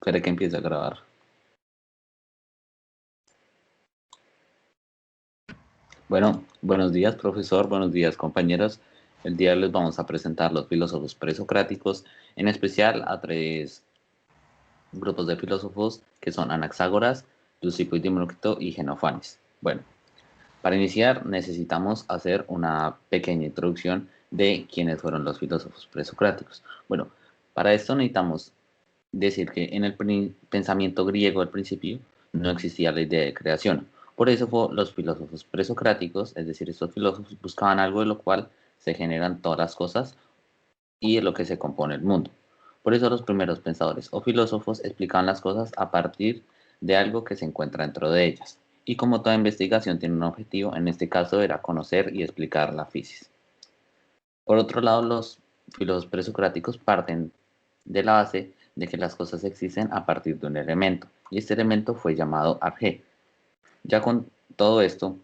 Espere que empiece a grabar. Bueno, buenos días, profesor, buenos días, compañeros. El día de hoy les vamos a presentar los filósofos presocráticos, en especial a tres grupos de filósofos que son Anaxágoras, Leucipo y Demócrito y Jenofanes. Bueno, para iniciar necesitamos hacer una pequeña introducción de quiénes fueron los filósofos presocráticos. Bueno, para esto necesitamos decir que en el pensamiento griego al principio no existía la idea de creación. Por eso los filósofos presocráticos, es decir, estos filósofos buscaban algo de lo cual se generan todas las cosas y de lo que se compone el mundo. Por eso los primeros pensadores o filósofos explicaban las cosas a partir de algo que se encuentra dentro de ellas. Y como toda investigación tiene un objetivo, en este caso era conocer y explicar la física. Por otro lado, los filósofos presocráticos parten de la base de que las cosas existen a partir de un elemento, y este elemento fue llamado arjé. Ya con todo esto,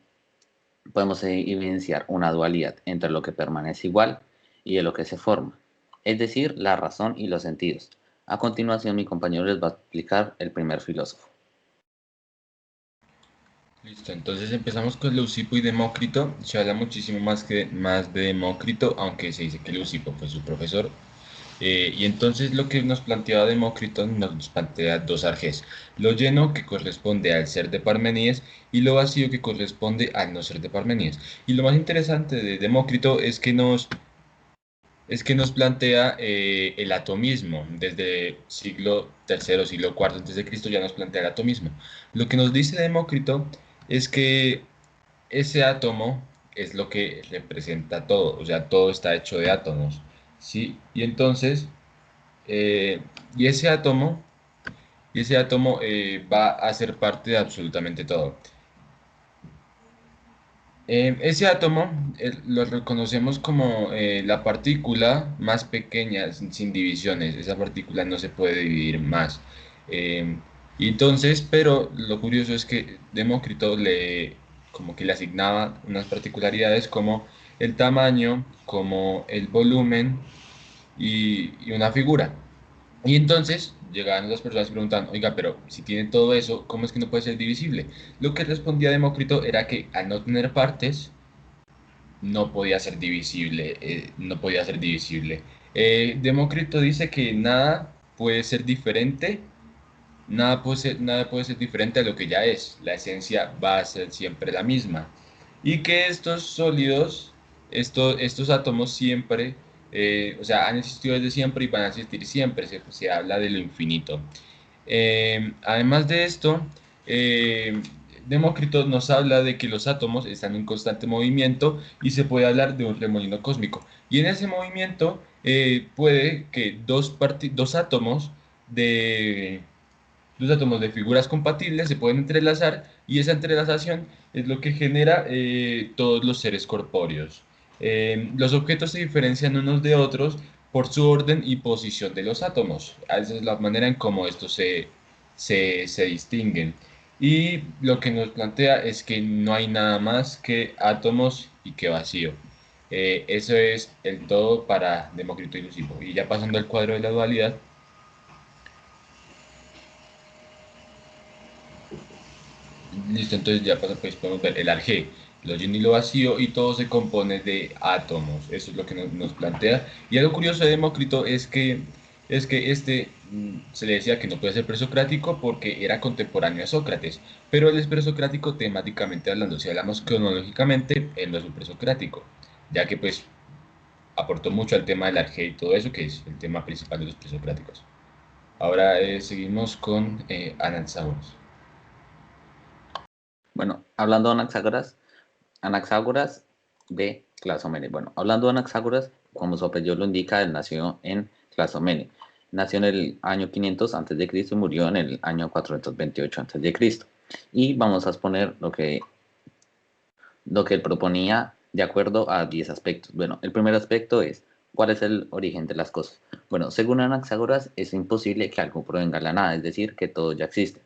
podemos evidenciar una dualidad entre lo que permanece igual y de lo que se forma, es decir, la razón y los sentidos. A continuación, mi compañero les va a explicar el primer filósofo. Listo, entonces empezamos con Leucipo y Demócrito. Se habla muchísimo más de Demócrito, aunque se dice que Leucipo fue su profesor. Y entonces lo que nos planteaba Demócrito nos plantea dos arjés: lo lleno, que corresponde al ser de Parmenides, y lo vacío, que corresponde al no ser de Parmenides. Y lo más interesante de Demócrito es que nos plantea el atomismo. Desde siglo III, siglo IV antes de Cristo ya nos plantea el atomismo. Lo que nos dice Demócrito es que ese átomo es lo que representa todo, o sea, todo está hecho de átomos, ¿sí? Y entonces, eh, y ese átomo, va a ser parte de absolutamente todo. Ese átomo lo reconocemos como la partícula más pequeña, sin divisiones. Esa partícula no se puede dividir más. Eh, y entonces, pero lo curioso es que Demócrito como que le asignaba unas particularidades como el tamaño, como el volumen y una figura. Y entonces llegaban las personas y preguntaban: oiga, pero si tiene todo eso, ¿cómo es que no puede ser divisible? Lo que respondía Demócrito era que al no tener partes, no podía ser divisible, no podía ser divisible. Demócrito dice que nada puede ser diferente, nada puede ser diferente a lo que ya es. La esencia va a ser siempre la misma. Y que estos sólidos, estos átomos siempre, o sea, han existido desde siempre y van a existir siempre. Se habla de lo infinito. Además de esto, eh, Demócrito nos habla de que los átomos están en constante movimiento y se puede hablar de un remolino cósmico. Y en ese movimiento puede que de, dos átomos de figuras compatibles se pueden entrelazar, y esa entrelazación es lo que genera todos los seres corpóreos. Los objetos se diferencian unos de otros por su orden y posición de los átomos. Esa es la manera en cómo estos se distinguen. Y lo que nos plantea es que no hay nada más que átomos y que vacío. Eso es el todo para Demócrito y Leucipo. Y ya pasando al cuadro de la dualidad. Listo, entonces ya pues podemos ver el arjé, lo lleno y lo vacío, y todo se compone de átomos. Eso es lo que nos plantea. Y algo curioso de Demócrito es que se le decía que no puede ser presocrático porque era contemporáneo a Sócrates, pero él es presocrático temáticamente hablando. Si hablamos cronológicamente, él no es un presocrático, ya que pues aportó mucho al tema del arjé y todo eso, que es el tema principal de los presocráticos. Ahora seguimos con Anaxágoras. Bueno, hablando de Anaxágoras de Clazomene. Bueno, hablando de Anaxágoras, como su apellido lo indica, él nació en Clazomene. Nació en el año 500 a.C. y murió en el año 428 a.C. Y vamos a exponer lo que él proponía de acuerdo a 10 aspectos. Bueno, el primer aspecto es: ¿cuál es el origen de las cosas? Bueno, según Anaxágoras, es imposible que algo provenga de la nada, es decir, que todo ya existe.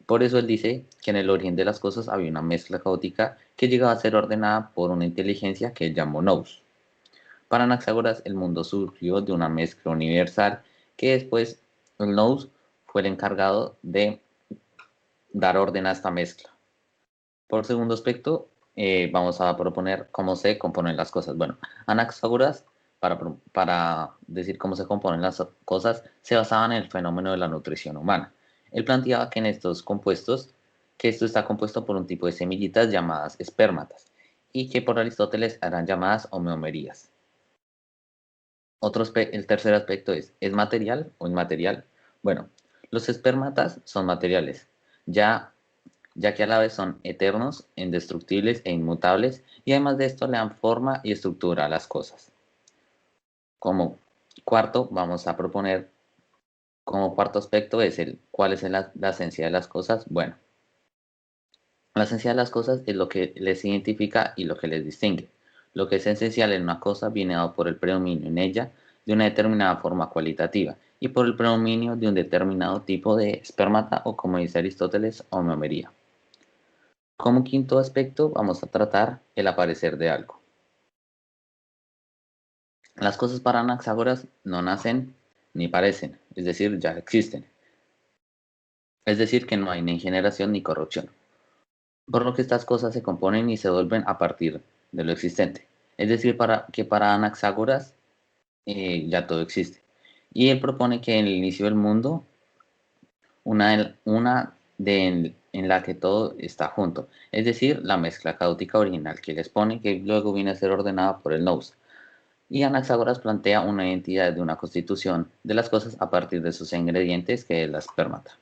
Por eso él dice que en el origen de las cosas había una mezcla caótica que llegaba a ser ordenada por una inteligencia que él llamó Nous. Para Anaxágoras, el mundo surgió de una mezcla universal que después el Nous fue el encargado de dar orden a esta mezcla. Por segundo aspecto, vamos a proponer cómo se componen las cosas. Bueno, Anaxágoras, para decir cómo se componen las cosas, se basaba en el fenómeno de la nutrición humana. Él planteaba que en estos compuestos, que esto está compuesto por un tipo de semillitas llamadas espermatas, y que por Aristóteles eran llamadas homeomerías. El tercer aspecto ¿es material o inmaterial? Bueno, los espermatas son materiales, ya que a la vez son eternos, indestructibles e inmutables, y además de esto le dan forma y estructura a las cosas. Como cuarto, vamos a proponer, como cuarto aspecto ¿cuál es la esencia de las cosas? Bueno, la esencia de las cosas es lo que les identifica y lo que les distingue. Lo que es esencial en una cosa viene dado por el predominio en ella de una determinada forma cualitativa y por el predominio de un determinado tipo de espermata o, como dice Aristóteles, homeomería. Como quinto aspecto vamos a tratar el aparecer de algo. Las cosas para Anaxágoras no nacen ni parecen, es decir, ya existen. Es decir, que no hay ni generación ni corrupción. Por lo que estas cosas se componen y se vuelven a partir de lo existente. Es decir, que para Anaxágoras ya todo existe. Y él propone que en el inicio del mundo, en la que todo está junto, es decir, la mezcla caótica original que él expone, que luego viene a ser ordenada por el nous. Y Anaxágoras plantea una identidad de una constitución de las cosas a partir de sus ingredientes, que es la espermata.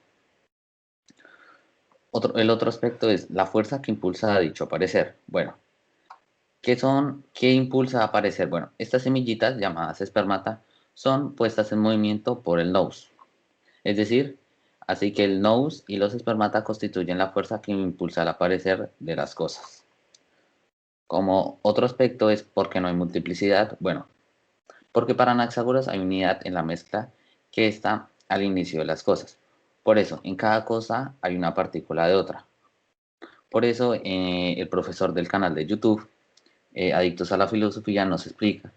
El otro aspecto es la fuerza que impulsa a dicho aparecer. Bueno, ¿qué impulsa a aparecer? Bueno, estas semillitas llamadas espermata son puestas en movimiento por el nous. Es decir, así que el nous y los espermata constituyen la fuerza que impulsa al aparecer de las cosas. Como otro aspecto es ¿por qué no hay multiplicidad? Bueno, porque para Anaxágoras hay unidad en la mezcla que está al inicio de las cosas. Por eso, en cada cosa hay una partícula de otra. Por eso, el profesor del canal de YouTube, Adictos a la Filosofía, nos explica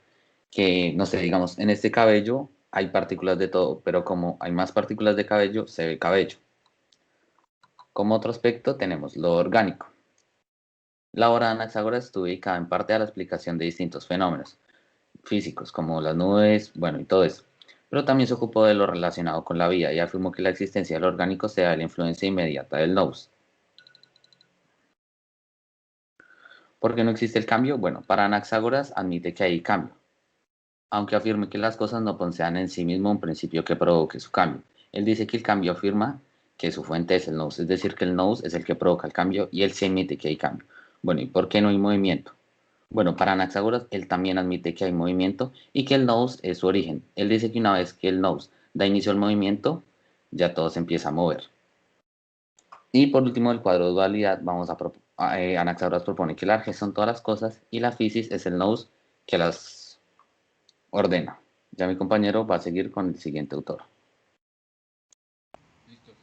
que, no sé, digamos, en este cabello hay partículas de todo, pero como hay más partículas de cabello, se ve cabello. Como otro aspecto tenemos lo orgánico. La obra de Anaxágoras estuvo dedicada en parte a la explicación de distintos fenómenos físicos, como las nubes, bueno, y todo eso. Pero también se ocupó de lo relacionado con la vida y afirmó que la existencia del orgánico se da de la influencia inmediata del nous. ¿Por qué no existe el cambio? Bueno, para Anaxágoras admite que hay cambio, aunque afirme que las cosas no posean en sí mismo un principio que provoque su cambio. Él dice que el cambio afirma que su fuente es el nous, es decir, que el nous es el que provoca el cambio y él sí admite que hay cambio. Bueno, ¿y por qué no hay movimiento? Bueno, para Anaxágoras, él también admite que hay movimiento y que el nous es su origen. Él dice que una vez que el nous da inicio al movimiento, ya todo se empieza a mover. Y por último, el cuadro de dualidad, Anaxágoras propone que el arge son todas las cosas y la physis es el nous que las ordena. Ya mi compañero va a seguir con el siguiente autor.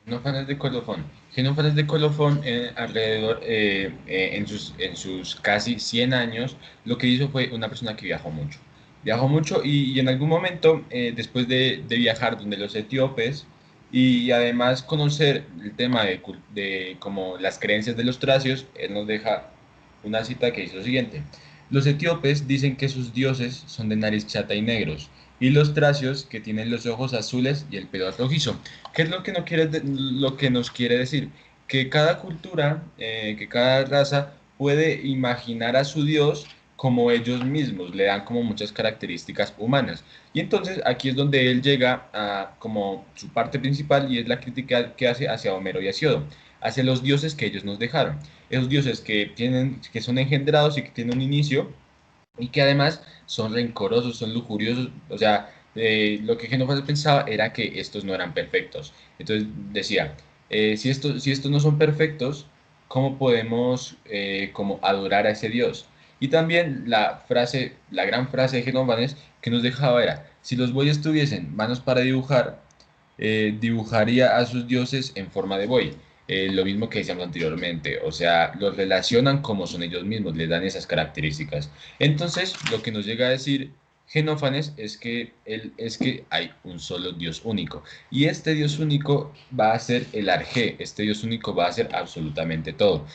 Xenófanes de Colofón. Xenófanes de Colofón, en sus casi 100 años, lo que hizo fue una persona que viajó mucho. Viajó mucho y en algún momento, después de viajar donde los etíopes y además conocer el tema de como las creencias de los tracios, él nos deja una cita que dice lo siguiente. Los etíopes dicen que sus dioses son de nariz chata y negros, y los tracios que tienen los ojos azules y el pelo rojizo. ¿Qué es lo que, lo que nos quiere decir? Que cada cultura, que cada raza puede imaginar a su dios como ellos mismos, le dan como muchas características humanas. Y entonces aquí es donde él llega a como su parte principal y es la crítica que hace hacia Homero y Hesiodo, hacia los dioses que ellos nos dejaron. Esos dioses que son engendrados y que tienen un inicio y que además son rencorosos, son lujuriosos, o sea, lo que Genófanes pensaba era que estos no eran perfectos. Entonces decía, si estos no son perfectos, ¿cómo podemos como adorar a ese Dios? Y también la gran frase de Genófanes que nos dejaba era, si los bueyes tuviesen manos para dibujar, dibujaría a sus dioses en forma de buey. Lo mismo que decíamos anteriormente, o sea, los relacionan como son ellos mismos, les dan esas características. Entonces, lo que nos llega a decir Genófanes es que hay un solo Dios único. Y este Dios único va a ser el arjé. Este Dios único va a ser absolutamente todo.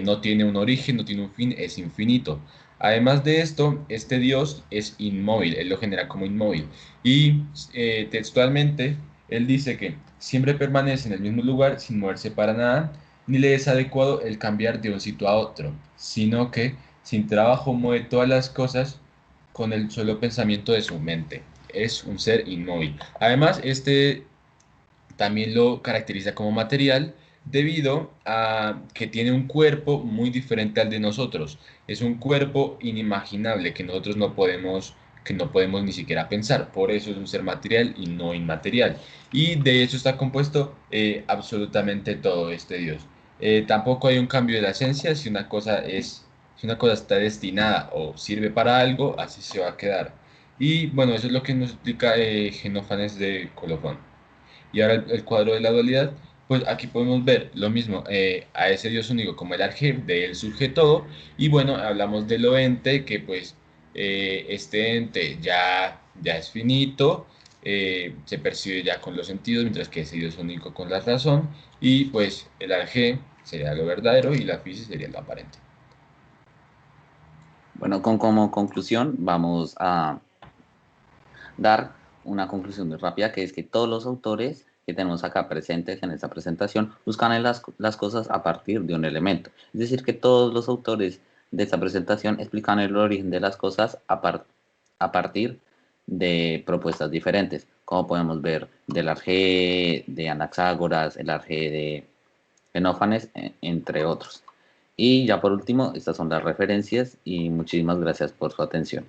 No tiene un origen, no tiene un fin, es infinito. Además de esto, este Dios es inmóvil, él lo genera como inmóvil. Y textualmente, él dice que siempre permanece en el mismo lugar sin moverse para nada, ni le es adecuado el cambiar de un sitio a otro, sino que sin trabajo mueve todas las cosas con el solo pensamiento de su mente. Es un ser inmóvil. Además, este también lo caracteriza como material debido a que tiene un cuerpo muy diferente al de nosotros. Es un cuerpo inimaginable que no podemos ni siquiera pensar. Por eso es un ser material y no inmaterial. Y de eso está compuesto absolutamente todo este Dios. Tampoco hay un cambio de la esencia. Si una cosa está destinada o sirve para algo, así se va a quedar. Y bueno, eso es lo que nos explica Genófanes de Colofón. Y ahora el cuadro de la dualidad, pues aquí podemos ver lo mismo, a ese Dios único como el arjé, de él surge todo, y bueno, hablamos de lo ente, que pues este ente ya es finito, se percibe ya con los sentidos, mientras que ese Dios único con la razón, y pues el arjé sería lo verdadero y la fisis sería lo aparente. Bueno, como conclusión vamos a dar una conclusión muy rápida, que es que todos los autores que tenemos acá presentes en esta presentación buscan en las cosas a partir de un elemento. Es decir, que todos los autores de esta presentación explican el origen de las cosas a partir de propuestas diferentes, como podemos ver del Arjé, de Anaxágoras, el Arjé de Genófanes, entre otros. Y ya por último, estas son las referencias y muchísimas gracias por su atención.